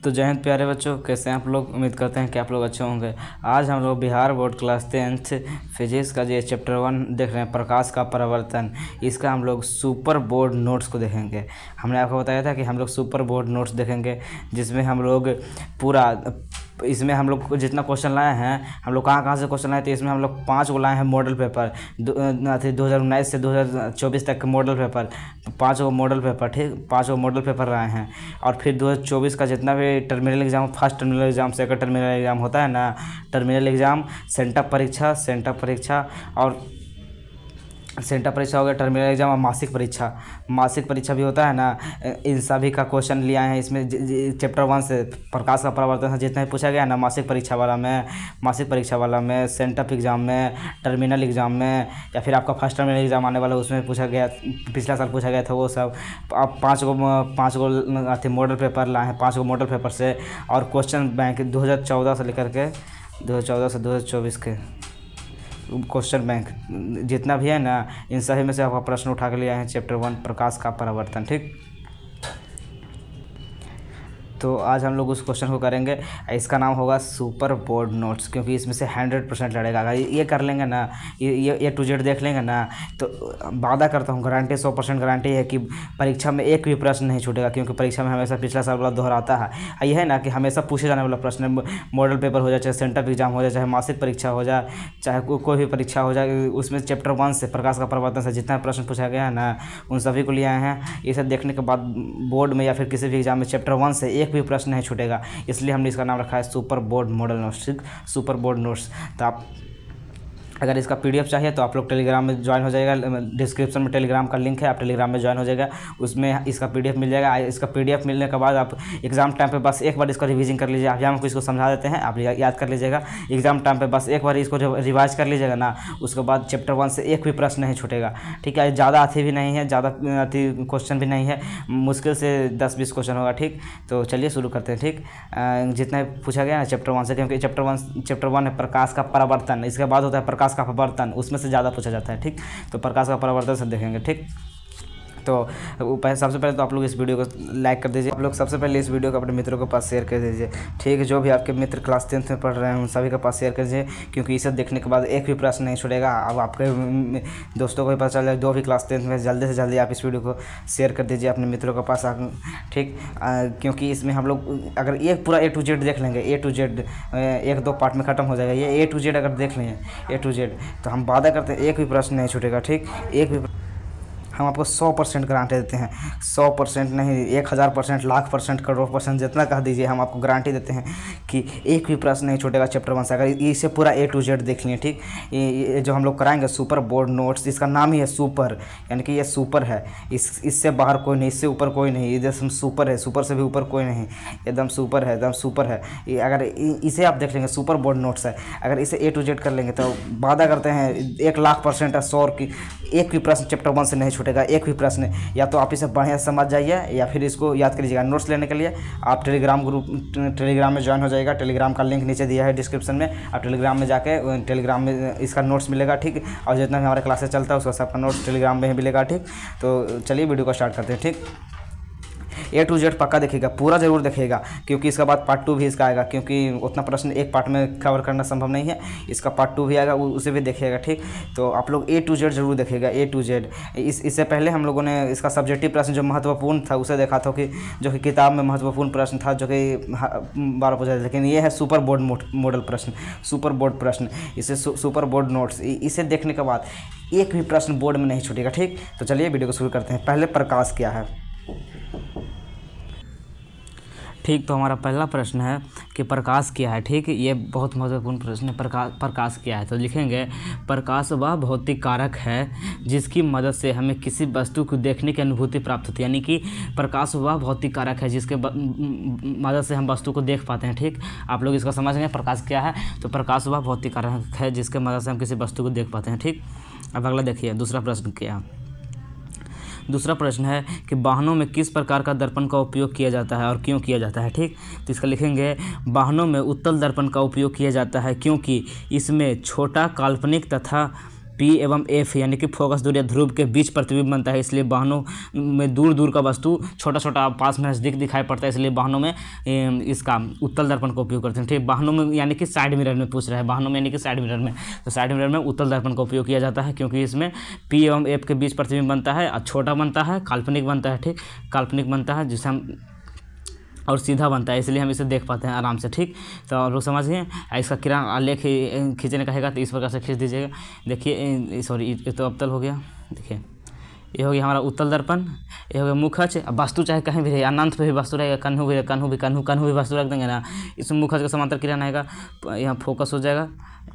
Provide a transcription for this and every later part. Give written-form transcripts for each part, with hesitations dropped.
तो जय हिंद प्यारे बच्चों, कैसे हैं आप लोग। उम्मीद करते हैं कि आप लोग अच्छे होंगे। आज हम लोग Bihar board class 10th physics का जो चैप्टर 1 देख रहे हैं, प्रकाश का परावर्तन। इसका हम लोग सुपर बोर्ड नोट्स को देखेंगे। हमने आपको बताया था कि हम लोग सुपर बोर्ड नोट्स देखेंगे, जिसमें हम लोग पूरा इसमें हम लोग जितना क्वेश्चन लाए हैं, हम लोग कहाँ से क्वेश्चन लाए थे। इसमें हम लोग 5 को लाए हैं मॉडल पेपर 2019 से 2024 तक मॉडल पेपर, 5 गो मॉडल पेपर, ठीक 5 गो मॉडल पेपर लाए हैं। और फिर 2024 का जितना भी terminal exam, first terminal exam, second terminal exam होता है ना, टर्मिनल एग्जाम, सेंटअप परीक्षा और सेंटअप परीक्षा हो गया, टर्मिनल एग्जाम और मासिक परीक्षा भी होता है ना। इन सभी का क्वेश्चन लिया है इसमें चैप्टर 1 से। प्रकाश का परावर्तन से जितना भी पूछा गया ना, मासिक परीक्षा वाला में, सेंटअप एग्जाम में, टर्मिनल एग्जाम में, या फिर आपका फर्स्ट टर्मिनल एग्जाम आने वाला उसमें पूछा गया, पिछला साल पूछा गया था वो सब। आप 5 गो मॉडल पेपर लाए हैं, 5 गो मॉडल पेपर से। और क्वेश्चन बैंक 2014 से लेकर के 2014 से 2024 के क्वेश्चन बैंक जितना भी है ना, इन सभी में से आपका प्रश्न उठा के ले आए हैं चैप्टर 1 प्रकाश का परावर्तन, ठीक। तो आज हम लोग उस क्वेश्चन को करेंगे। इसका नाम होगा सुपर बोर्ड नोट्स, क्योंकि इसमें से 100% लड़ेगा। अगर ये कर लेंगे ना, ये टू जेड देख लेंगे ना, तो वादा करता हूँ, गारंटी 100% गारंटी है कि परीक्षा में एक भी प्रश्न नहीं छूटेगा। क्योंकि परीक्षा में हमेशा पिछला साल वाला दोहराता है। ये है ना कि हमेशा पूछे जाने वाला प्रश्न, मॉडल पेपर हो जाए, चाहे सेंटअप एग्जाम हो जाए, चाहे मासिक परीक्षा हो जाए, चाहे कोई भी परीक्षा हो जाए, उसमें चैप्टर 1 से प्रकाश का परावर्तन से जितना प्रश्न पूछा गया है ना, उन सभी को लिए आए हैं। ये सब देखने के बाद बोर्ड में या फिर किसी भी एग्जाम में चैप्टर 1 से एक भी प्रश्न नहीं छूटेगा। इसलिए हमने इसका नाम रखा है super board model notes, super board notes. तो आप अगर इसका पीडीएफ चाहिए तो आप लोग टेलीग्राम में ज्वाइन हो जाएगा। डिस्क्रिप्शन में टेलीग्राम का लिंक है, आप टेलीग्राम में ज्वाइन हो जाएगा, उसमें इसका पीडीएफ मिल जाएगा। इसका पीडीएफ मिलने के बाद आप एग्जाम टाइम पे बस एक बार इसका रिवीजन कर लीजिए। आप यहाँ को इसको समझा देते हैं, आप याद कर लीजिएगा। एग्जाम टाइम पे बस एक बार इसको रिवाइज कर लीजिएगा ना, उसके बाद चैप्टर 1 से एक भी प्रश्न नहीं छूटेगा, ठीक है। ज़्यादा अथी भी नहीं है, ज़्यादा क्वेश्चन भी नहीं है, मुश्किल से 10-20 क्वेश्चन होगा, ठीक। तो चलिए शुरू करते हैं, ठीक। जितना पूछा गया ना चैप्टर 1 से, क्योंकि चैप्टर 1 है प्रकाश का परावर्तन, इसके बाद होता है प्रकाश का अपवर्तन, उसमें से ज़्यादा पूछा जाता है, ठीक। तो प्रकाश का परावर्तन से देखेंगे, ठीक। तो सबसे पहले तो आप लोग इस वीडियो को लाइक कर दीजिए। आप लोग सबसे पहले इस वीडियो को अपने मित्रों के पास शेयर कर दीजिए, ठीक है। जो भी आपके मित्र क्लास 10th में पढ़ रहे हैं उन सभी के पास शेयर कर दीजिए, क्योंकि इसे देखने के बाद एक भी प्रश्न नहीं छूटेगा। अब आपके दोस्तों को भी पता चल जाए, जो भी क्लास 10th में, जल्दी से जल्दी आप इस वीडियो को शेयर कर दीजिए अपने मित्रों के पास, ठीक। क्योंकि इसमें हम लोग अगर ये पूरा A to Z देख लेंगे, A to Z 1-2 पार्ट में ख़त्म हो जाएगा। ये A to Z अगर देख लेंगे, A to Z, तो हम वादा करते हैं एक भी प्रश्न नहीं छूटेगा, ठीक। एक भी हम आपको 100% गारंटी देते हैं, 100% नहीं, 1000%, लाख %, करोड़ %, जितना कह दीजिए, हम आपको गारंटी देते हैं कि एक भी प्रश्न नहीं छूटेगा चैप्टर 1 से। अगर इसे पूरा A to Z देख लिए, ठीक। ये जो हम लोग कराएंगे सुपर बोर्ड नोट्स, इसका नाम ही है सुपर, यानी कि ये सुपर है। इससे बाहर कोई नहीं, इससे ऊपर कोई नहीं, एकदम सुपर है, सुपर से भी ऊपर कोई नहीं, एकदम सुपर है, एकदम सुपर है। अगर इसे आप देख लेंगे, सुपर बोर्ड नोट्स है, अगर इसे A to Z कर लेंगे तो वादा करते हैं 1,00,000% 100 की एक भी प्रश्न चैप्टर 1 से नहीं छूटेगा, एक भी प्रश्न। या तो आप इसे बढ़िया समझ जाइए, या फिर इसको याद कर लीजिएगा। नोट्स लेने के लिए आप टेलीग्राम में ज्वाइन हो जाएगा। टेलीग्राम का लिंक नीचे दिया है डिस्क्रिप्शन में, आप टेलीग्राम में जाके टेलीग्राम में इसका नोट्स मिलेगा, ठीक। और जितना भी हमारे क्लासेस चलता है उसका सबका नोट्स टेलीग्राम में ही मिलेगा, ठीक। तो चलिए वीडियो को स्टार्ट करते हैं, ठीक। A to Z पक्का देखिएगा, पूरा ज़रूर देखिएगा, क्योंकि इसके बाद पार्ट 2 भी इसका आएगा। क्योंकि उतना प्रश्न एक पार्ट में कवर करना संभव नहीं है, इसका पार्ट 2 भी आएगा, उसे भी देखिएगा, ठीक। तो आप लोग A to Z जरूर देखिएगा, A to Z। इससे पहले हम लोगों ने इसका सब्जेक्टिव प्रश्न जो महत्वपूर्ण था उसे देखा था, कि जो कि किताब में महत्वपूर्ण प्रश्न था, जो कि 12 पूछा था। लेकिन ये है सुपर बोर्ड मॉडल प्रश्न, सुपर बोर्ड प्रश्न, इसे सुपर बोर्ड नोट्स। इसे देखने के बाद एक भी प्रश्न बोर्ड में नहीं छूटेगा, ठीक। तो चलिए वीडियो को शुरू करते हैं। पहले प्रकाश क्या है, ठीक। तो हमारा पहला प्रश्न है कि प्रकाश क्या है, ठीक। ये बहुत महत्वपूर्ण प्रश्न है। प्रकाश क्या है, तो लिखेंगे प्रकाश वह भौतिक कारक है जिसकी मदद से हमें किसी वस्तु को देखने की अनुभूति प्राप्त होती है। यानी कि प्रकाश वह भौतिक कारक है जिसके मदद से हम वस्तु को देख पाते हैं, ठीक। आप लोग इसका समझ गए प्रकाश क्या है। तो प्रकाश वह भौतिक कारक है जिसके मदद से हम किसी वस्तु को देख पाते हैं, ठीक। अब अगला देखिए, दूसरा प्रश्न क्या है। दूसरा प्रश्न है कि वाहनों में किस प्रकार का दर्पण का उपयोग किया जाता है और क्यों किया जाता है, ठीक। तो इसका लिखेंगे वाहनों में उत्तल दर्पण का उपयोग किया जाता है क्योंकि इसमें छोटा काल्पनिक तथा पी एवं एफ यानी कि फोकस दूरी या ध्रुव के बीच प्रतिबिंब बनता है, इसलिए वाहनों में दूर दूर का वस्तु छोटा छोटा पास में नजदीक दिखाई पड़ता है, इसलिए वाहनों में इसका उत्तल दर्पण का उपयोग करते हैं। ठीक, वाहनों में यानी कि साइड मिरर में पूछ रहा है, वाहनों में यानी कि साइड मिरर में, तो साइड मिरर में उत्तल दर्पण का उपयोग किया जाता है, क्योंकि इसमें पी एवं एफ के बीच प्रतिबिंब बनता है और छोटा बनता है, काल्पनिक बनता है। ठीक, काल्पनिक बनता है जिसे हम और सीधा बनता है, इसलिए हम इसे देख पाते हैं आराम से। ठीक, तो आप लोग समझ गए। इसका किरण आलेख खींचने कहेगा तो इस प्रकार से खींच दीजिएगा। देखिए सॉरी, ये तो अवतल हो गया। देखिए ये हो गया हमारा उत्तल दर्पण, ये हो गया मुखच। अब वस्तु चाहे कहीं भी रहे, अनंत पे भी वस्तु रहेगा, कन्हू भी वस्तु रख देंगे ना, इसमें मुखच का समांतर किरण आएगा, यहाँ फोकस हो जाएगा,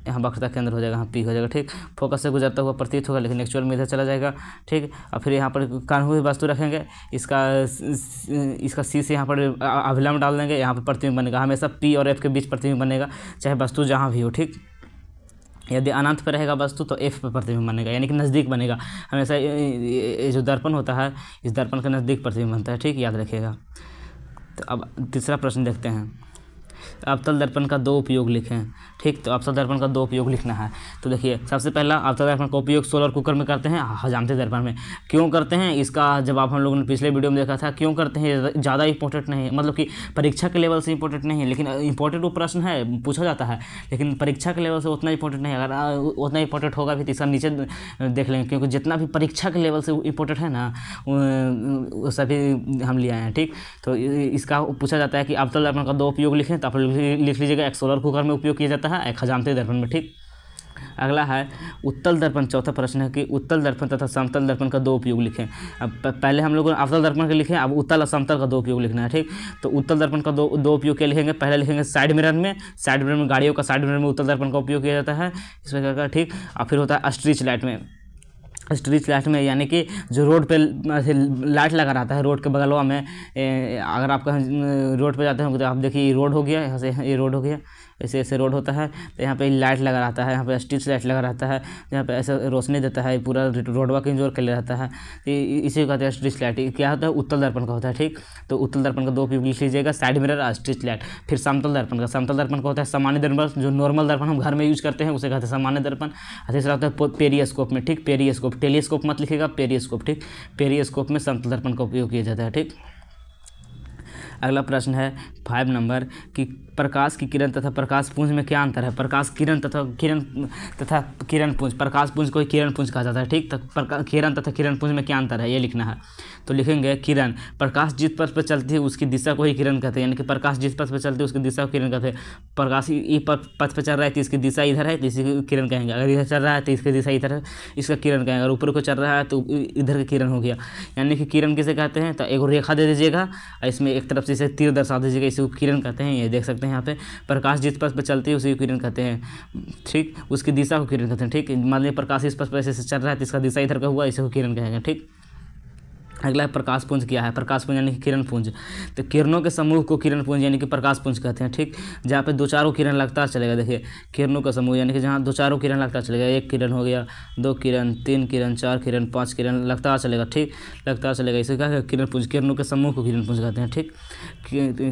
यहाँ वक्रता केंद्र हो जाएगा, यहाँ पी हो जाएगा। ठीक, फोकस से गुजरता हुआ प्रतीत होगा, लेकिन एक्चुअल में इधर चला जाएगा। ठीक, और फिर यहाँ पर कन्हू भी वस्तु रखेंगे, इसका सी से यहाँ पर अभिलंब डाल देंगे, यहाँ पर प्रतिबिंब बनेगा। हमेशा पी और एफ के बीच प्रतिबिंब बनेगा, चाहे वस्तु जहाँ भी हो। ठीक, यदि अनंत पर रहेगा वस्तु तो एफ पर प्रतिबिंब बनेगा, यानी कि नज़दीक बनेगा। हमेशा ये जो दर्पण होता है, इस दर्पण के नज़दीक प्रतिबिंब बनता है। ठीक, याद रखिएगा। तो अब तीसरा प्रश्न देखते हैं, अवतल दर्पण का दो उपयोग लिखें। ठीक, तो अवतल दर्पण का दो उपयोग लिखना है। तो देखिए सबसे पहला, अवतल दर्पण का उपयोग सोलर कुकर में करते हैं, हजामती दर्पण में। क्यों करते हैं इसका जवाब हम लोगों ने पिछले वीडियो में देखा था। क्यों करते हैं, ज़्यादा इंपॉर्टेंट नहीं है, मतलब कि परीक्षा के लेवल से इंपॉर्टेंट नहीं है, लेकिन इंपॉर्टेंट वो प्रश्न है, पूछा जाता है, लेकिन परीक्षा के लेवल से उतना इंपॉर्टेंट नहीं है। अगर उतना इंपॉर्टेंट होगा भी तो इसका नीचे देख लेंगे, क्योंकि जितना भी परीक्षा के लेवल से इंपॉर्टेंट है ना, वो सभी हम ले आए हैं। ठीक, तो इसका पूछा जाता है कि अवतल दर्पण का दो उपयोग लिखें, तो आप लिख लीजिएगा, एक सोलर कुकर में उपयोग किया जाता है, एक हजामती दर्पण में। ठीक, अगला है उत्तल दर्पण। चौथा प्रश्न है कि उत्तल दर्पण तथा समतल दर्पण का दो उपयोग लिखें। अब पहले हम लोगों ने अवतल दर्पण के लिखे, अब उत्तल और समतल का दो उपयोग लिखना है। ठीक, तो उत्तल दर्पण का दो उपयोग क्या लिखेंगे, पहले लिखेंगे साइड मिरर में। साइड मिरर में, गाड़ियों का साइड मिरर में उत्तल दर्पण का उपयोग किया जाता है, इस प्रकार का। ठीक, और फिर होता है स्ट्रीट लाइट में। स्ट्रीट लाइट में यानी कि जो रोड पे लाइट लगा रहता है, रोड के बगलवा में, अगर आप कहीं रोड पे जाते हो तो आप देखिए रोड हो गया, यहाँ से ये रोड हो गया, ऐसे ऐसे रोड होता है, तो यहाँ पे लाइट लगा रहता है, यहाँ पे स्ट्रीट लाइट लगा रहता है, यहाँ पे ऐसे रोशनी देता है, पूरा रोडवा की जोर के लिए रहता है, तो इसी को कहते हैं स्ट्रीट लाइट। क्या होता है, उत्तल दर्पण का होता है। ठीक, तो उत्तल दर्पण का दो उपयोग लिख लीजिएगा, साइड मिरर और स्ट्रीट लाइट। फिर समतल दर्पण का होता है सामान्य दर्पण, जो नॉर्मल दर्पण हम घर में यूज करते हैं उसे कहते हैं सामान्य दर्पण। तीसरा होता है पेरिस्कोप में। ठीक, पेरिस्कोप, टेलीस्कोप मत लिखिएगा, पेरिस्कोप। ठीक, पेरिस्कोप में समतल दर्पण का उपयोग किया जाता है। ठीक, अगला प्रश्न है 5 नंबर कि प्रकाश की किरण तथा प्रकाश पुंज में क्या अंतर है। प्रकाश किरण तथा किरण पुंज, प्रकाश पुंज को किरण पुंज कहा जाता है। ठीक, तो किरण तथा किरण पुंज में क्या अंतर है, ये लिखना है। तो लिखेंगे किरण, प्रकाश जिस पथ पर चलती है उसकी दिशा को ही किरण कहते हैं, यानी कि प्रकाश जिस पथ पर चलती है उसकी दिशा को किरण कहते हैं। प्रकाश ये पथ पर चल रहा है तो इसकी दिशा इधर है तो इसी किरण कहेंगे, अगर इधर चल रहा है तो इसकी दिशा इधर है, इसका किरण कहेंगे। अगर ऊपर को चल रहा है तो इधर का किरण हो गया, यानी कि किरण किसे कहते हैं। तो एक रेखा दे दीजिएगा, इसमें एक तरफ से इसे तीर दर्शा दीजिएगा, इसे किरण कहते हैं। ये देख सकते हैं यहाँ पे, प्रकाश जिस पथ पर चलती है उसी को किरण कहते हैं। ठीक, उसकी दिशा को किरण कहते हैं। ठीक, मान लीजिए प्रकाश इस पथ पर ऐसे चल रहा है तो इसका दिशा इधर का हुआ, इसे को किरण कहेंगे। ठीक, अगला है प्रकाश पुंज। क्या है प्रकाश पुंज, यानी कि किरण पुंज। तो किरणों के समूह को किरण पुंज यानी कि प्रकाश पुंज कहते हैं। ठीक, जहाँ पे दो चारों किरण लगातार चलेगा। देखिए किरणों का समूह यानी कि जहाँ दो चारों किरण लगातार चलेगा, एक किरण हो गया, दो किरण, तीन किरण, चार किरण, पांच किरण लगातार चलेगा। ठीक, लगातार चलेगा, इसे क्या है किरण पुंज, किरणों के समूह को किरण पुंज कहते हैं।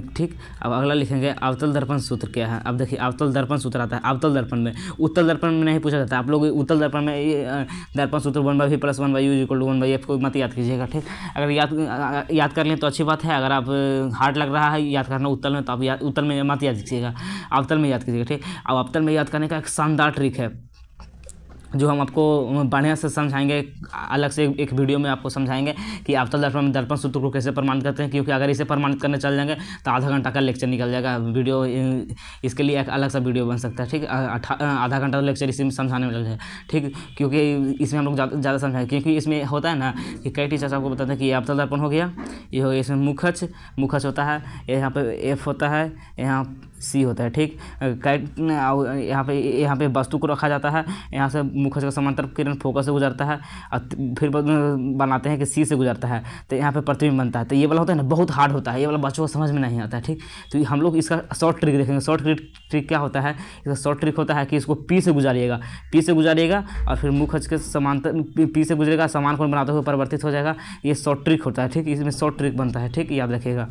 ठीक, अब अगला लिखेंगे अवतल दर्पण सूत्र क्या है। अब देखिए अवतल दर्पण सूत्र आता है अवतल दर्पण में, उत्तल दर्पण में नहीं पूछा जाता। आप लोग उत्तल दर्पण में दर्पण सूत्र 1/v + 1/u = 1/f को मत याद कीजिएगा। ठीक, अगर याद कर लें तो अच्छी बात है, अगर आप हार्ड लग रहा है याद करना उत्तल में तो आप उत्तल में मत याद कीजिएगा, अवतल में याद कीजिएगा। ठीक, अब अवतल में याद करने का एक शानदार ट्रिक है जो हम आपको बढ़िया से समझाएंगे, अलग से एक वीडियो में आपको समझाएंगे कि अवतल दर्पण में दर्पण सूत्र को कैसे प्रमाणित करते हैं। क्योंकि अगर इसे प्रमाणित करने चल जाएंगे तो आधा घंटा का लेक्चर निकल जाएगा वीडियो, इसके लिए एक अलग सा वीडियो बन सकता है। ठीक, आधा घंटा लेक्चर इसी में समझाने में लग जाए। ठीक, क्योंकि इसमें हम लोग ज़्यादा समझाएंगे, क्योंकि इसमें होता है ना कि कई टीचर्स आपको बताते हैं कि ये अवतल दर्पण हो गया, ये हो गया, इसमें मुखच होता है, यहाँ पे एफ होता है, यहाँ सी होता है। ठीक, यहाँ पे वस्तु को रखा जाता है, यहाँ से मुखच का समांतर किरण फोकस से गुजरता है और फिर बनाते हैं कि सी से गुजरता है, तो यहाँ पे प्रतिबिंब बनता है। तो ये वाला होता है ना बहुत हार्ड होता है, ये वाला बच्चों को समझ में नहीं आता है। ठीक, तो हम लोग इसका शॉर्ट ट्रिक देखेंगे। शॉर्ट ट्रिक क्या होता है, इसका शॉर्ट ट्रिक होता है कि इसको पी से गुजारिएगा और फिर मुखच के समांतर पी से गुजरेगा, समान कोण बनाते हुए परिवर्तित हो जाएगा। ये शॉर्ट ट्रिक होता है। ठीक, इसमें शॉर्ट ट्रिक बनता है। ठीक, याद रखिएगा।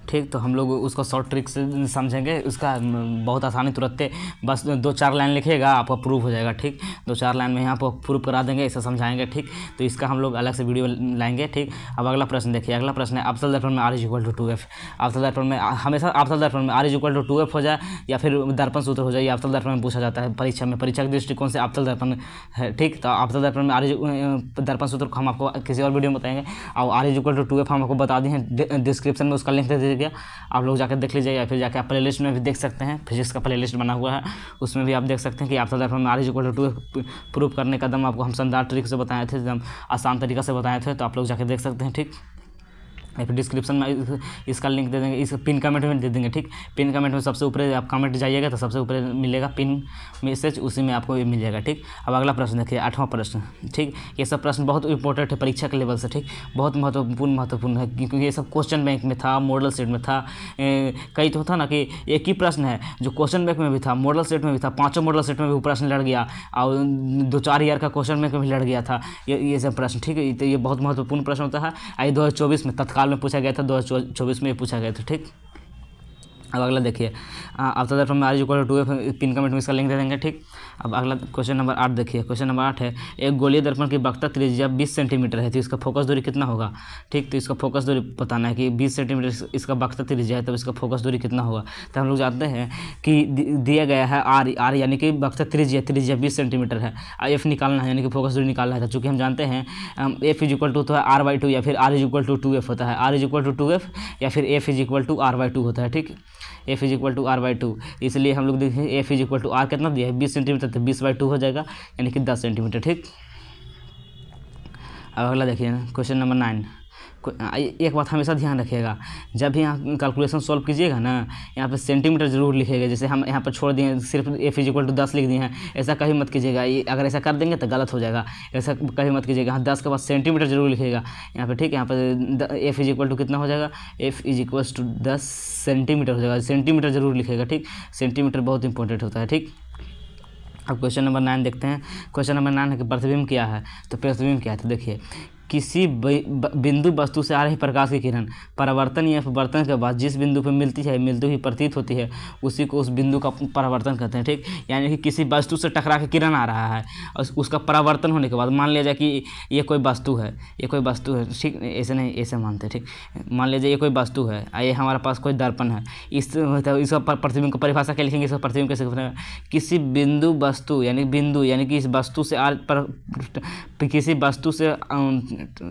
ठीक। तो हम लोग उसको शॉर्ट ट्रिक से समझेंगे, उसका बहुत आसानी तुरंत, बस 2-4 लाइन लिखिएगा आपका प्रूफ हो जाएगा। ठीक, 2-4 लाइन में यहाँ पर प्रूफ करा देंगे, इसे समझाएंगे। ठीक, तो इसका हम लोग अलग से वीडियो लाएंगे। ठीक, अब अगला प्रश्न देखिए। अगला प्रश्न है अवतल दर्पण में R = 2F। अवतल दर्पण में हमेशा अवतल दर्पण में R = 2F हो जाए या फिर दर्पण सूत्र हो जाए, या अवतल दर्पण में पूछा जाता है परीक्षा में, परीक्षा के दृष्टिकोण से अवतल दर्पण है। ठीक, तो अवतल दर्पण में दर्पण सूत्र को हम आपको किसी और वीडियो में बताएंगे। और R = 2F हम आपको बता दिए हैं, डिस्क्रिप्शन में उसका लिंक दे दीजिएगा, आप लोग जाकर देख लीजिए, या फिर जाकर आप प्लेलिस्ट में भी देख सकते हैं। फिजिक्स का प्लेलिस्ट बना हुआ है, उसमें भी आप देख सकते हैं कि अवतल दर्पण में R = 2F प्रूफ करने का दम आपको हम शानदार तरीके से बताए थे, एकदम आसान तरीका से बताए थे। तो आप लोग जाकर देख सकते हैं। ठीक, या फिर डिस्क्रिप्शन में इसका लिंक दे देंगे, इस पिन कमेंट में दे देंगे। ठीक, पिन कमेंट में सबसे ऊपर आप कमेंट जाइएगा तो सबसे ऊपर मिलेगा पिन मैसेज, उसी में आपको मिल जाएगा। ठीक, अब अगला प्रश्न देखिए, 8वां प्रश्न। ठीक, ये सब प्रश्न बहुत इंपॉर्टेंट है परीक्षा के लेवल से। ठीक, बहुत महत्वपूर्ण है, क्योंकि ये सब क्वेश्चन बैंक में था, मॉडल सेट में था। कई तो था ना कि एक ही प्रश्न है जो क्वेश्चन बैंक में भी था, मॉडल सेट में भी था, 5 मॉडल सेट में भी प्रश्न लड़ गया, और 2-4 ईयर का क्वेश्चन बैंक में भी लड़ गया था ये सब प्रश्न। ठीक है, तो ये बहुत महत्वपूर्ण प्रश्न होता है। आई 2024 में तत्काल में पूछा गया था, 2024 में पूछा गया था। ठीक, अब अगला देखिए, अवतल दर्पण में R = 2F, पिन कमेंट में इसका लिंक दे देंगे। ठीक, अब अगला क्वेश्चन नंबर 8 देखिए। क्वेश्चन नंबर 8 है, एक गोलीय दर्पण की वक्रता त्रिज्या 20 सेंटीमीटर है, तो इसका फोकस दूरी कितना होगा। ठीक, तो इसका फोकस दूरी बताना है कि 20 सेंटीमीटर इसका वक्रता त्रिज्या है, तो इसका फोकस दूरी कितना होगा। तो हम लोग जानते हैं कि दिया गया है R यानी कि वक्रता त्रिज्या 20 सेंटीमीटर है, F निकालना है यानी कि फोकस दूरी निकालना है। चूँकि हम जानते हैं F = तो R/2 या फिर R = 2F होता है, R = 2F या फिर F = R/2 होता है। ठीक, F = R/2, इसलिए हम लोग देखें F = R कितना दिया है 20 सेंटीमीटर, तो 20/2 हो जाएगा यानी कि 10 सेंटीमीटर। ठीक, अब अगला देखिए क्वेश्चन नंबर 9। एक बात हमेशा ध्यान रखिएगा, जब भी यहाँ कैलकुलेशन सॉल्व कीजिएगा ना, यहाँ पे सेंटीमीटर जरूर लिखिएगा। जैसे हम यहाँ पर छोड़ दिए, सिर्फ F = 10 लिख दिए हैं, ऐसा कभी मत कीजिएगा। अगर ऐसा कर देंगे तो गलत हो जाएगा, ऐसा कभी मत कीजिएगा। हाँ, 10 के बाद सेंटीमीटर जरूर लिखिएगा यहाँ पे। ठीक, यहाँ पर F = कितना हो जाएगा, F = 10 सेंटीमीटर हो जाएगा, सेंटीमीटर जरूर लिखिएगा। ठीक, सेंटीमीटर बहुत इंपॉर्टेंट होता है। ठीक, अब क्वेश्चन नंबर 9 देखते हैं। क्वेश्चन नंबर 9 है कि प्रतिबिंब क्या है। तो प्रतिबिंब क्या है, तो देखिए, किसी बिंदु वस्तु से आ रही प्रकाश की किरण परावर्तन या अपवर्तन के बाद जिस बिंदु पर मिलती हुई प्रतीत होती है, उसी को उस बिंदु का परावर्तन कहते हैं। ठीक, यानी कि किसी वस्तु से टकरा के किरण आ रहा है और उसका परावर्तन होने के बाद मान लिया जाए कि ये कोई वस्तु है, ठीक, ऐसे नहीं, ऐसे मानते हैं। ठीक, मान लीजिए ये कोई वस्तु है, ये हमारे पास कोई दर्पण है, इसका प्रतिबिंब का परिभाषा क्या लिखेंगे, इसका प्रतिबिंब कैसे लिखेंगे, किसी बिंदु वस्तु यानी कि इस वस्तु से किसी वस्तु से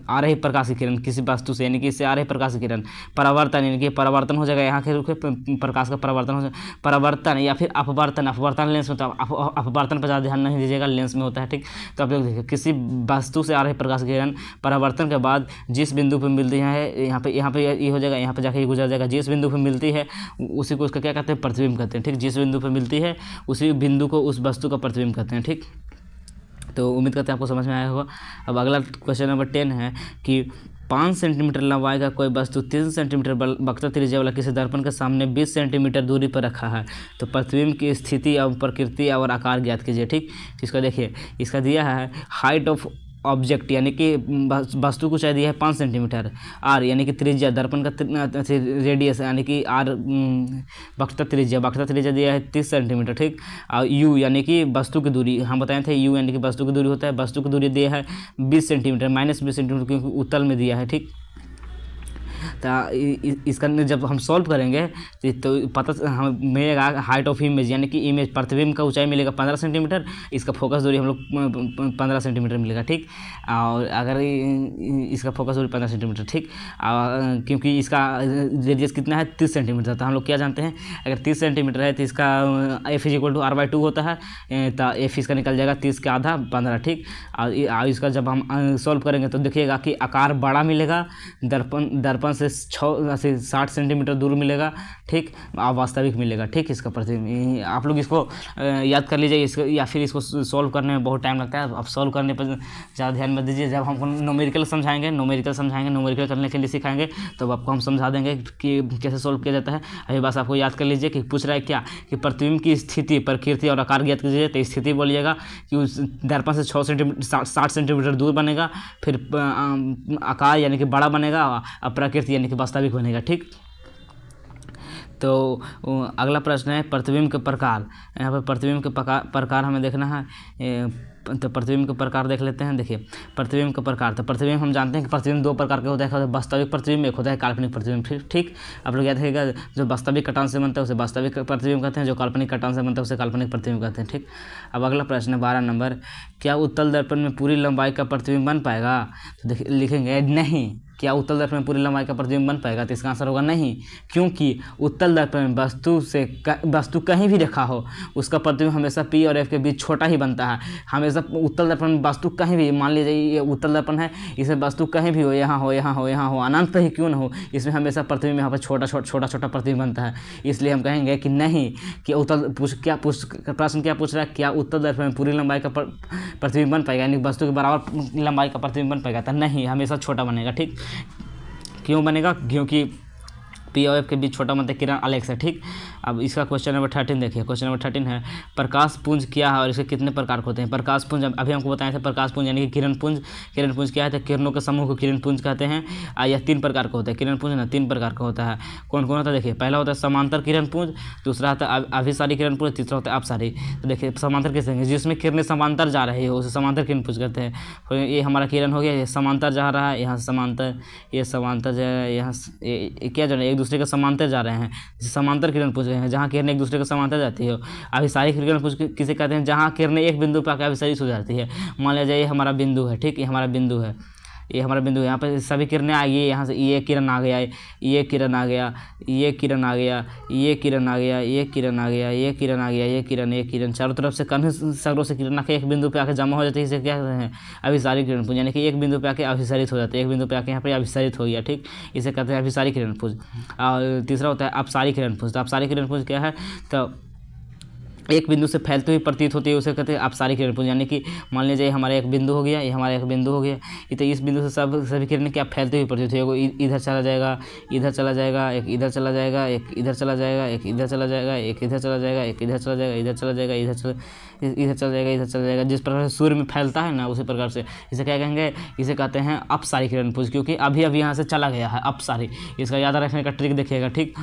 आ रही प्रकाश की किरण, किसी वस्तु से यानी कि इससे आ रही प्रकाश की किरण परावर्तन यानी कि परावर्तन हो जाएगा, यहाँ के रुके प्रकाश का परावर्तन हो जाएगा, परावर्तन या फिर अपवर्तन लेंस में, तो अपवर्तन पर ज़्यादा ध्यान नहीं दीजिएगा, लेंस में होता है। ठीक, तो आप लोग देखिए, किसी वस्तु से आ रही प्रकाश की किरण परावर्तन के बाद जिस बिंदु पर मिलती है, यहाँ पे ये हो जाएगा, यहाँ पे जाके ये गुजर जाएगा, जिस बिंदु पर मिलती है उसी को उसका क्या कहते हैं, प्रतिबिंब कहते हैं। ठीक, जिस बिंदु पर मिलती है उसी बिंदु को उस वस्तु का प्रतिबिंब कहते हैं। ठीक, तो उम्मीद करते हैं आपको समझ में आया होगा। अब अगला क्वेश्चन नंबर 10 है कि 5 सेंटीमीटर लंबाई का कोई वस्तु 3 सेंटीमीटर वक्रता त्रिज्या वाला किसी दर्पण के सामने 20 सेंटीमीटर दूरी पर रखा है, तो प्रतिबिंब की स्थिति और प्रकृति और आकार ज्ञात कीजिए। ठीक, इसका देखिए, इसका दिया है हाइट ऑफ ऑब्जेक्ट यानी कि वस्तु को चाहिए दिया है 5 सेंटीमीटर, R यानी कि त्रिज्या, दर्पण का रेडियस यानी कि R वक्रता त्रिज्या दिया है 30 सेंटीमीटर। ठीक, और U यानी कि वस्तु की दूरी, हम बताए थे U यानी कि वस्तु की दूरी होता है, वस्तु की दूरी दिया है 20 सेंटीमीटर, -20 सेंटीमीटर क्योंकि उत्तल में दिया है। ठीक, तो इसका जब हम सॉल्व करेंगे तो पता हम मिलेगा हाइट ऑफ इमेज यानी कि इमेज प्रतिबिंब का ऊंचाई मिलेगा 15 सेंटीमीटर, इसका फोकस दूरी हम लोग 15 सेंटीमीटर मिलेगा। ठीक, और अगर इसका फोकस दूरी 15 सेंटीमीटर, ठीक, क्योंकि इसका रेडियस कितना है 30 सेंटीमीटर, तो हम लोग क्या जानते हैं, अगर 30 सेंटीमीटर है तो इसका F = R/2 होता है, तो F इसका निकल जाएगा 30 का आधा 15। ठीक, और इसका जब हम सॉल्व करेंगे तो देखिएगा कि आकार बड़ा मिलेगा, दर्पण से 60 सेंटीमीटर दूर मिलेगा। ठीक, वास्तविक मिलेगा। ठीक, इसका प्रतिबिंब आप लोग इसको याद कर लीजिए, इसको या फिर इसको सॉल्व करने में बहुत टाइम लगता है, अब सॉल्व करने पर ज़्यादा ध्यान मत दीजिए। जब हमको न्यूमेरिकल समझाएंगे, न्यूमेरिकल करने के लिए सिखाएंगे, तो आपको हम समझा देंगे कि कैसे सॉल्व किया जाता है। अभी बस आपको याद कर लीजिए कि पूछ रहा है क्या, कि प्रतिबिंब की स्थिति, प्रकृति और आकार ज्ञात कीजिए। तो स्थिति बोलिएगा कि उस दर्पण से 60 सेंटीमीटर दूर बनेगा, फिर आकार यानी कि बड़ा बनेगा, और प्रकृति यानी कि वास्तविक बनेगा। ठीक, तो अगला प्रश्न है प्रतिबिंब के प्रकार। यहाँ पर प्रतिबिंब के प्रकार हमें देखना है। तो प्रतिबिंब के प्रकार देख लेते हैं। देखिए प्रतिबिंब का प्रकार, तो प्रतिबिंब हम जानते हैं कि प्रतिबिंब दो प्रकार के होता है, एक होता है वास्तविक प्रतिबिंब, एक होता है काल्पनिक प्रतिबिंब। ठीक, आप लोग याद रखिएगा, जो वास्तविक कटान से बनता है उसे वास्तविक प्रतिबिंब कहते हैं, जो काल्पनिक कटान से बनता है उसे काल्पनिक प्रतिबिंब कहते हैं। ठीक, अब अगला प्रश्न है 12 नंबर, क्या उत्तल दर्पण में पूरी लंबाई का प्रतिबिंब बन पाएगा? तो देखिए लिखेंगे नहीं। क्या उत्तल दर्पण में पूरी लंबाई का प्रतिबिंब बन पाएगा? तो इसका आंसर होगा नहीं, क्योंकि उत्तल दर्पण में वस्तु कहीं भी रखा हो उसका प्रतिबिंब हमेशा P और F के बीच छोटा ही बनता है। हमेशा उत्तल दर्पण में वस्तु कहीं भी, मान लीजिए ये उत्तल दर्पण है, इसे वस्तु कहीं भी हो, यहाँ हो, यहाँ हो, यहाँ हो, अनंत ही क्यों न हो, इसमें हमेशा प्रतिबिंब यहाँ पर छोटा प्रतिबिंब बनता है। इसलिए हम कहेंगे कि नहीं, कि प्रश्न क्या पूछ रहा है, क्या उत्तल दर्पण में पूरी लंबाई का प्रतिबिंब बन पाएगा, यानी वस्तु के बराबर लंबाई का प्रतिबिंब बन पाएगा? तो नहीं, हमेशा छोटा बनेगा। ठीक, क्यों बनेगा? क्योंकि P और F के बीच छोटा मतलब किरण अलेक्स है। ठीक, अब इसका क्वेश्चन नंबर 13 देखिए। क्वेश्चन नंबर 13 है प्रकाश पुंज क्या है और इसके कितने प्रकार होते हैं? प्रकाश पुंज अभी हमको बताए थे, प्रकाश पुंज यानी कि किरण पुंज। किरण पुंज क्या है? तो किरणों के समूह को किरण पुंज कहते हैं। यह 3 प्रकार का होता है। किरण पुंज ना 3 प्रकार का होता है। कौन कौन होता है? देखिए पहला होता है समांतर किरण पुंज, दूसरा होता है अभिसारी किरण पुंज, तीसरा होता है अपसारी। तो देखिए समांतर किसे कहेंगे? जिसमें किरणें समांतर जा रही हो उसे समांतर किरण पुंज कहते हैं। ये हमारा किरण हो गया, ये समांतर जा रहा है, यहाँ समांतर, ये समांतर जा रहा है, यहाँ क्या जा रहा है, एक दूसरे के समांतर जा रहे हैं, समांतर किरण पुंज हैं। जहाँ किरणें एक दूसरे के समांतर जाती है। अभिसारी किरण पुंज किसे कहते हैं? जहाँ किरणें एक बिंदु पर आकर अभिसारित हो जाती है। मान लीजिए ये हमारा बिंदु है। ठीक, ये हमारा बिंदु है, ये हमारा बिंदु है। यहाँ पर सभी किरणें आएगी, यहाँ से ये किरण आ गया, ये किरण आ गया, ये किरण आ गया, ये किरण आ गया, ये किरण आ गया, ये किरण आ गया, ये किरण, चारों तरफ से कन्ह सगरों से किरण आके एक बिंदु पे आके जमा हो जाती है। इसे क्या कहते हैं? अभिसारी किरण पुंज, यानी कि एक बिंदु पे आके अभिसारित हो जाते हैं। एक बिंदु पे आके यहाँ पे अभिसारित हो गया। ठीक, इसे कहते हैं अभिसारी किरण पुंज। और तीसरा होता है अपसारी किरण पुंज। तो अपसारी किरण पुंज क्या है? तो एक बिंदु से फैलती हुई प्रतीत होती है, उसे कहते हैं अपसारी किरण पुंज। यानी कि मान लीजिए हमारा एक बिंदु हो गया, ये हमारा एक बिंदु हो गया, तो इस बिंदु से सभी किरणें क्या फैलती हुई प्रतीत होगी। इधर चला जाएगा, इधर चला जाएगा, एक इधर चला जाएगा, एक इधर चला जाएगा, एक इधर चला जाएगा, एक इधर चला जाएगा, एक इधर चला जाएगा, इधर चला जाएगा, इधर चला जाएगा, इधर चला जाएगा। जिस प्रकार से सूर्य में फैलता है ना, उसी प्रकार से इसे क्या कहेंगे? इसे कहते हैं अपसारी किरण पुंज, क्योंकि अभी अभी यहाँ से चला गया है, अपसारी। इसका याद रखने का ट्रिक देखिएगा। ठीक,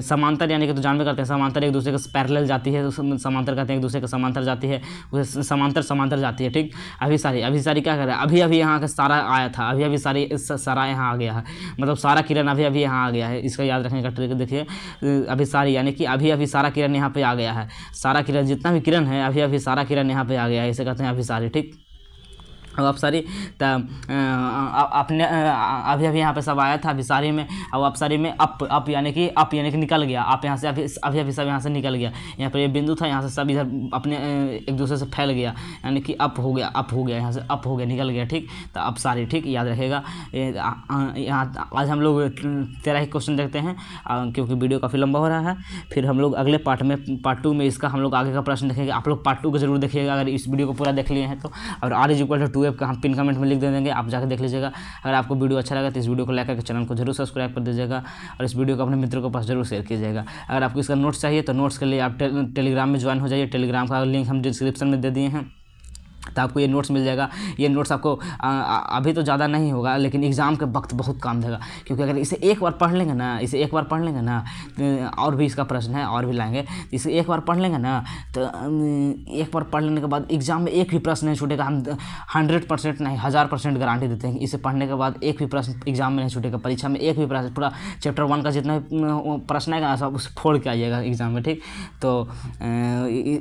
समांतर यानी कि तो जानते करते हैं, समांतर एक दूसरे के पैरेलल जाती है, तो समांतर कहते हैं, एक दूसरे के समांतर जाती है, उसे समांतर जाती है। ठीक, अभिसारी क्या कर रहा है? अभी अभी यहाँ का सारा आया था, अभी अभी सारा यहाँ आ गया है, मतलब सारा किरण अभी अभी यहाँ आ गया है। इसका याद रखने का ट्रिक देखिए। अभिसारी यानी कि अभी अभी सारा किरण यहाँ पे आ गया है, सारा किरण जितना भी किरण है अभी अभी सारा किरण यहाँ पे आ गया है, इसे कहते हैं अभिसारी। ठीक, अब अपसारी अपने अभी अभी यहाँ पे सब आया था अभिसारी में। अब अपसारी में अप यानी कि निकल गया, आप यहाँ से अभी अभी सब यहाँ से निकल गया। यहाँ पर ये बिंदु था, यहाँ से सब इधर अपने एक दूसरे से फैल गया, यानी कि अप हो गया, यहाँ से अप हो गया, निकल गया। ठीक, तो अपसारी। ठीक, याद रखेगा। यहाँ आज हम लोग 13 ही क्वेश्चन देखते हैं, क्योंकि वीडियो काफ़ी लंबा हो रहा है। फिर हम लोग अगले पार्ट 2 में इसका हम लोग आगे का प्रश्न देखेंगे। आप लोग पार्ट 2 को जरूर देखिएगा अगर इस वीडियो को पूरा देख लिए हैं तो। और R=2F का हम पिन कमेंट में लिख दे देंगे, आप जाकर देख लीजिएगा। अगर आपको वीडियो अच्छा लगा तो इस वीडियो को लाइक करके चैनल को जरूर सब्सक्राइब कर दीजिएगा और इस वीडियो को अपने मित्रों के पास जरूर शेयर कीजिएगा। अगर आपको इसका नोट्स चाहिए तो नोट्स के लिए आप टेलीग्राम में ज्वाइन हो जाइए। टेलीग्राम का लिंक हम डिस्क्रिप्शन में दे दिए हैं, तो आपको ये नोट्स मिल जाएगा। ये नोट्स आपको अभी तो ज़्यादा नहीं होगा, लेकिन एग्ज़ाम के वक्त बहुत काम देगा, क्योंकि अगर इसे एक बार पढ़ लेंगे ना, और भी इसका प्रश्न है और भी लाएंगे, तो इसे एक बार पढ़ लेंगे ना, तो एक बार पढ़ लेने के बाद एग्ज़ाम में एक भी प्रश्न नहीं छूटेगा। हम 100% नहीं 1000% गारंटी देते हैं। इसे पढ़ने के बाद एक भी प्रश्न एग्ज़ाम में नहीं छूटेगा, परीक्षा में एक भी प्रश्न, पूरा चैप्टर 1 का जितना प्रश्न आएगा सब उसे फोड़ के आइएगा एग्ज़ाम में। ठीक, तो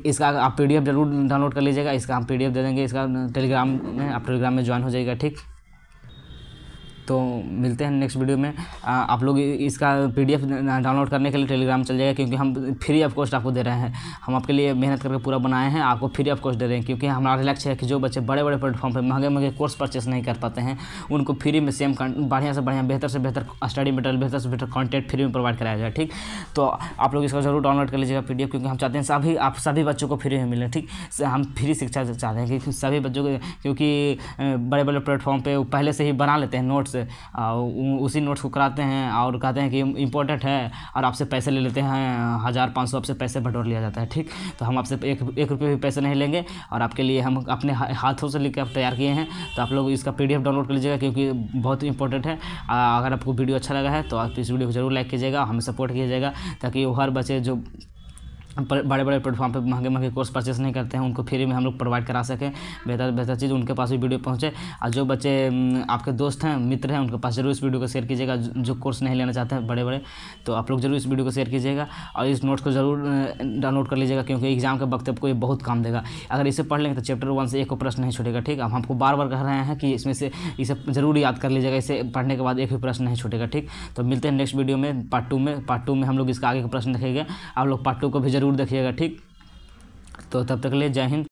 इसका आप PDF जरूर डाउनलोड कर लीजिएगा। इसका हम PDF दे देंगे, इसका टेलीग्राम में, आप टेलीग्राम में ज्वाइन हो जाएगा। ठीक, तो मिलते हैं नेक्स्ट वीडियो में। आप लोग इसका PDF डाउनलोड करने के लिए टेलीग्राम चल जाएगा, क्योंकि हम फ्री ऑफ कॉस्ट आपको दे रहे हैं। हम आपके लिए मेहनत करके पूरा बनाए हैं, आपको फ्री ऑफ कॉस्ट दे रहे हैं, क्योंकि हमारा लक्ष्य है कि जो बच्चे बड़े बड़े प्लेटफॉर्म पे महंगे कोर्स परचेस नहीं कर पाते हैं, उनको फ्री में सेम बढ़िया से बढ़िया, बेहतर से बेहतर स्टडी मटेरियल, बेहतर से बेहतर कंटेंट फ्री में प्रोवाइड कराया जाए। ठीक, तो आप लोग इसका जरूर डाउनलोड कर लीजिएगा PDF, क्योंकि हम चाहते हैं सभी बच्चों को फ्री में मिले। ठीक, हम फ्री शिक्षा चाहते हैं कि सभी बच्चों को, क्योंकि बड़े बड़े प्लेटफॉर्म पर पहले से ही बना लेते हैं नोट्स, नोट्स उसी नोट्स को कराते हैं और कहते हैं कि इम्पोर्टेंट है और आपसे पैसे ले लेते हैं 1500 आपसे पैसे बटोर लिया जाता है। ठीक, तो हम आपसे एक रुपये भी पैसे नहीं लेंगे और आपके लिए हम अपने हाथों से लिख के तैयार किए हैं। तो आप लोग इसका PDF डाउनलोड कर लीजिएगा क्योंकि बहुत ही इंपॉर्टेंट है। अगर आपको वीडियो अच्छा लगा है तो आप इस वीडियो को जरूर लाइक कीजिएगा, हमें सपोर्ट कीजिएगा, ताकि वो हर बच्चे जो बड़े बड़े प्लेटफॉर्म पे महंगे कोर्स परचेस नहीं करते हैं उनको फ्री में हम लोग प्रोवाइड करा सकें, बेहतर चीज़ उनके पास भी वीडियो पहुंचे। और जो बच्चे आपके दोस्त हैं, मित्र हैं, उनके पास जरूर इस वीडियो को शेयर कीजिएगा। जो कोर्स नहीं लेना चाहते हैं बड़े तो आप लोग जरूर इस वीडियो को शेयर कीजिएगा और इस नोट्स को जरूर डाउनलोड कर लीजिएगा क्योंकि एग्जाम के वक्त आपको ये बहुत काम देगा। अगर इसे पढ़ लेंगे तो चैप्टर 1 से एक को प्रश्न नहीं छूटेगा। ठीक, हम आपको बार बार कह रहे हैं कि इसमें से इसे जरूर याद कर लीजिएगा, इसे पढ़ने के बाद एक भी प्रश्न नहीं छूटेगा। ठीक, तो मिलते हैं नेक्स्ट वीडियो में पार्ट 2 में हम लोग इसका आगे का प्रश्न देखेंगे। आप लोग पार्ट 2 को भी जरूर देखिएगा। ठीक, तो तब तक के लिए जय हिंद।